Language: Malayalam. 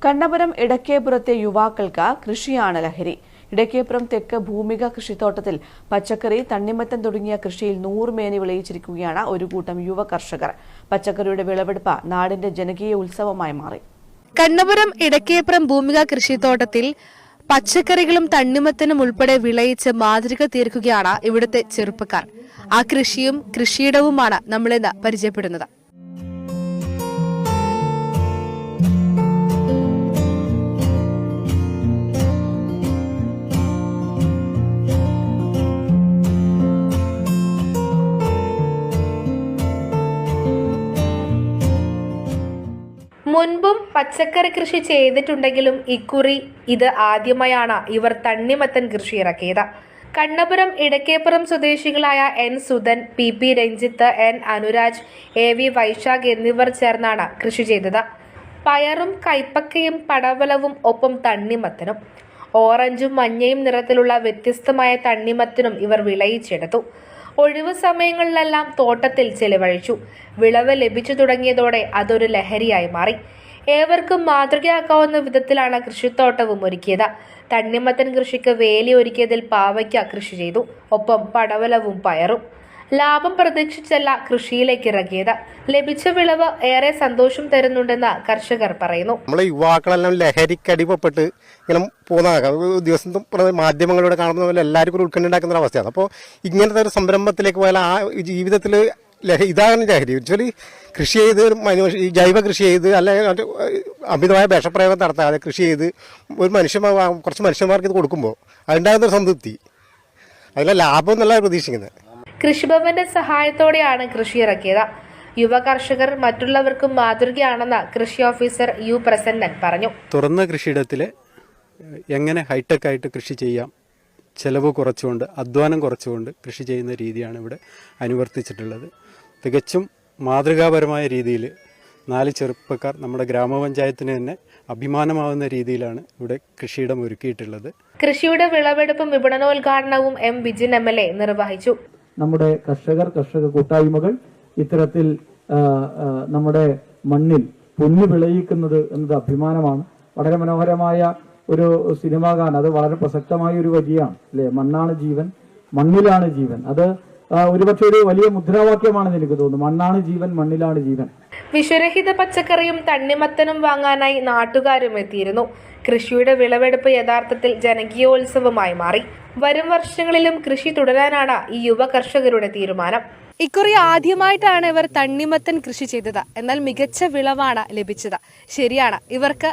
കണ്ണപുരം ഇടക്കേപ്പുറത്തെ യുവാക്കൾക്ക് കൃഷിയാണ് ലഹരി. ഇടക്കേപ്പുറം തെക്ക് ഭൂമിക കൃഷിത്തോട്ടത്തിൽ പച്ചക്കറി, തണ്ണിമത്തൻ തുടങ്ങിയ കൃഷിയിൽ നൂറുമേനി വിളയിച്ചിരിക്കുകയാണ് ഒരു കൂട്ടം യുവ കർഷകർ. പച്ചക്കറിയുടെ വിളവെടുപ്പ് നാടിന്റെ ജനകീയ ഉത്സവമായി മാറി. കണ്ണപുരം ഇടക്കേപ്പുറം ഭൂമിക കൃഷിത്തോട്ടത്തിൽ പച്ചക്കറികളും തണ്ണിമത്തനും ഉൾപ്പെടെ വിളയിച്ച് മാതൃക തീർക്കുകയാണ് ഇവിടുത്തെ ചെറുപ്പക്കാർ. ആ കൃഷിയും കൃഷിയിടവുമാണ് നമ്മളിന്ന് പരിചയപ്പെടുന്നത്. മുൻപും പച്ചക്കറി കൃഷി ചെയ്തിട്ടുണ്ടെങ്കിലും ഇക്കുറി ഇത് ആദ്യമായാണ് ഇവർ തണ്ണിമത്തൻ കൃഷി ഇറക്കിയത്. കണ്ണപുരം ഇടക്കേപ്പുറം സ്വദേശികളായ N Sudhan, P Ranjith, N Anuraj, AV Vaishakh എന്നിവർ ചേർന്നാണ് കൃഷി ചെയ്തത്. പയറും കൈപ്പക്കയും പടവലവും ഒപ്പം തണ്ണിമത്തനും. ഓറഞ്ചും മഞ്ഞയും നിറത്തിലുള്ള വ്യത്യസ്തമായ തണ്ണിമത്തനും ഇവർ വിളയിച്ചെടുത്തു. ഒഴിവു സമയങ്ങളിലെല്ലാം തോട്ടത്തിൽ ചെലവഴിച്ചു. വിളവ് ലഭിച്ചു തുടങ്ങിയതോടെ അതൊരു ലഹരിയായി മാറി. ഏവർക്കും മാതൃകയാക്കാവുന്ന വിധത്തിലാണ് കൃഷിത്തോട്ടവും ഒരുക്കിയത്. തണ്ണിമത്തൻ കൃഷിക്ക് വേലി ഒരുക്കിയതിൽ പാവയ്ക്ക കൃഷി ചെയ്തു. ഒപ്പം പടവലവും പയറും. ലാഭം പ്രതീക്ഷിച്ചല്ല കൃഷിയിലേക്ക് ഇറങ്ങിയത്. ലഭിച്ച വിളവ് ഏറെ സന്തോഷം തരുന്നുണ്ടെന്ന് കർഷകർ പറയുന്നു. നമ്മളെ യുവാക്കളെല്ലാം ലഹരിക്കടിമപ്പെട്ട് ഇങ്ങനെ പോകുന്ന ദിവസം മാധ്യമങ്ങളിലൂടെ കാണുന്ന പോലെ എല്ലാവർക്കും ഒരു ഉത്കണ്ഠ ഉണ്ടാക്കുന്ന ഒരു അവസ്ഥയാണ്. അപ്പോൾ ഇങ്ങനത്തെ ഒരു സംരംഭത്തിലേക്ക് പോയാൽ ആ ജീവിതത്തിൽ ഇതാണ് ലഹരി. ആക്ച്വലി കൃഷി ചെയ്ത് ജൈവ കൃഷി ചെയ്ത് അല്ലെങ്കിൽ അമിതമായ വിഷപ്രയോഗം നടത്താതെ കൃഷി ചെയ്ത് ഒരു കുറച്ച് മനുഷ്യന്മാർക്ക് ഇത് കൊടുക്കുമ്പോൾ അതുണ്ടാകുന്നൊരു സംതൃപ്തി, അതിലെ ലാഭം എന്നുള്ള പ്രതീക്ഷിക്കുന്നത്. കൃഷിഭവന്റെ സഹായത്തോടെയാണ് കൃഷി ഇറക്കിയത്. യുവ കർഷകർ മറ്റുള്ളവർക്കും മാതൃകയാണെന്ന് കൃഷി ഓഫീസർ യു പ്രസന്നൻ പറഞ്ഞു. തുറന്ന കൃഷിയിടത്തിൽ എങ്ങനെ ഹൈടെക് ആയിട്ട് കൃഷി ചെയ്യാം, ചെലവ് കുറച്ചുകൊണ്ട്, അധ്വാനം കുറച്ചുകൊണ്ട് കൃഷി ചെയ്യുന്ന രീതിയാണ് ഇവിടെ അനുവർത്തിച്ചിട്ടുള്ളത്. തികച്ചും മാതൃകാപരമായ രീതിയിൽ 4 ചെറുപ്പക്കാർ നമ്മുടെ ഗ്രാമപഞ്ചായത്തിന് തന്നെ അഭിമാനമാവുന്ന രീതിയിലാണ് ഇവിടെ കൃഷിയിടം ഒരുക്കിയിട്ടുള്ളത്. കൃഷിയുടെ വിളവെടുപ്പും വിപണനോദ്ഘാടനവും എം വിജിൻ MLA നിർവഹിച്ചു. നമ്മുടെ കർഷക കൂട്ടായ്മകൾ ഇത്തരത്തിൽ നമ്മുടെ മണ്ണിൽ പൊന്നു വിളയിക്കുന്നത് എന്നത് അഭിമാനമാണ്. വളരെ മനോഹരമായ ഒരു സിനിമ ഗാനം, അത് വളരെ പ്രസക്തമായ ഒരു വരിയാണ് അല്ലെ? മണ്ണാണ് ജീവൻ, മണ്ണിലാണ് ജീവൻ. അത് ഒരുപക്ഷെ ഒരു വലിയ മുദ്രാവാക്യമാണെന്ന് എനിക്ക് തോന്നുന്നു. മണ്ണാണ് ജീവൻ, മണ്ണിലാണ് ജീവൻ. വിഷരഹിത പച്ചക്കറിയും തണ്ണിമത്തനും വാങ്ങാനായി നാട്ടുകാരും എത്തിയിരുന്നു. കൃഷിയുടെ വിളവെടുപ്പ് യഥാർത്ഥത്തിൽ ജനകീയോത്സവമായി മാറി. വരും വർഷങ്ങളിലും കൃഷി തുടരാനാണ് ഈ യുവ കർഷകരുടെ തീരുമാനം. ഇക്കുറി ആദ്യമായിട്ടാണ് ഇവർ തണ്ണിമത്തൻ കൃഷി ചെയ്തത്. എന്നാൽ മികച്ച വിളവാണ് ലഭിച്ചത്. ശരിയാണ്, ഇവർക്ക്